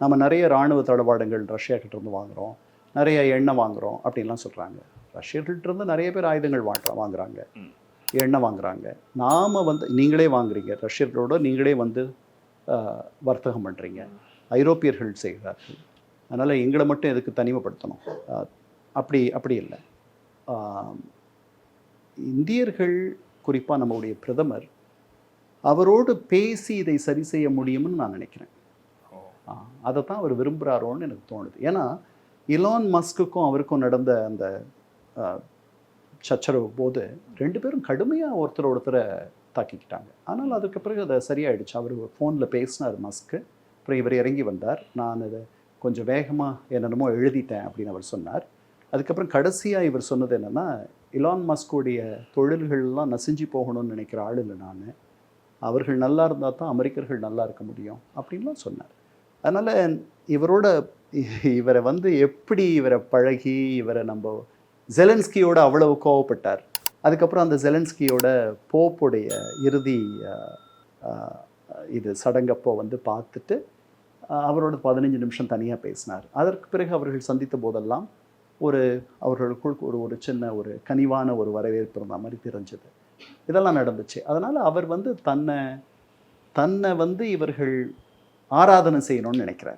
நம்ம நிறைய இராணுவ தளவாடங்கள் ரஷ்யா கிட்டேருந்து வாங்குகிறோம், நிறைய எண்ணெய் வாங்குகிறோம் அப்படின்லாம் சொல்கிறாங்க. ரஷ்யர்கள்ட்டிருந்து நிறைய பேர் ஆயுதங்கள் வாங்குகிறாங்க, எண்ணெய் வாங்குகிறாங்க. நாம் வந்து நீங்களே வாங்குறீங்க, ரஷ்யர்களோட நீங்களே வந்து வர்த்தகம் பண்ணுறீங்க, ஐரோப்பியர்கள் செய்கிறார்கள். அதனால் எங்களை மட்டும் எதுக்கு தனிமைப்படுத்தணும்? அப்படி இல்லை. இந்தியர்கள், குறிப்பாக நம்முடைய பிரதமர், அவரோடு பேசி இதை சரி செய்ய முடியும்னு நான் நினைக்கிறேன். அதை தான் அவர் விரும்புகிறாரோன்னு எனக்கு தோணுது. ஏன்னா இலான் மஸ்க்குக்கும் அவருக்கும் நடந்த அந்த சச்சரவு போது 2 பேரும் கடுமையாக ஒருத்தரை தாக்கிக்கிட்டாங்க. ஆனால் அதுக்கு பிறகு அதை சரியாயிடுச்சு. அவர் ஃபோனில் பேசினார் மஸ்க்கு. அப்புறம் இவர் இறங்கி வந்தார். நான் அதை கொஞ்சம் வேகமாக என்னென்னமோ எழுதிட்டேன் அப்படின்னு அவர் சொன்னார். அதுக்கப்புறம் கடைசியாக இவர் சொன்னது என்னென்னா, இலான் மஸ்குடைய தொழில்கள்லாம் நசிஞ்சு போகணும்னு நினைக்கிற ஆள் இல்லை நான், அவர்கள் நல்லா இருந்தால் தான் அமெரிக்கர்கள் நல்லா இருக்க முடியும் அப்படின்லாம் சொன்னார். அதனால் இவரை வந்து எப்படி இவரை பழகி இவரை நம்ம ஜெலன்ஸ்கியோட அவ்வளவு கோவப்பட்டார். அதுக்கப்புறம் அந்த ஜெலன்ஸ்கியோட போப்புடைய இறுதி இது சடங்கப்போ வந்து பார்த்துட்டு அவரோட 15 நிமிஷம் தனியாக பேசினார். அதற்கு பிறகு அவர்கள் சந்தித்த போதெல்லாம் அவர்களுக்குள் ஒரு சின்ன ஒரு கனிவான ஒரு வரவேற்பு இருந்த மாதிரி தெரிஞ்சது. இதெல்லாம் நடந்துச்சு. அதனால் அவர் வந்து தன்னை வந்து இவர்கள் ஆராதனை செய்யணும்னு நினைக்கிறார்.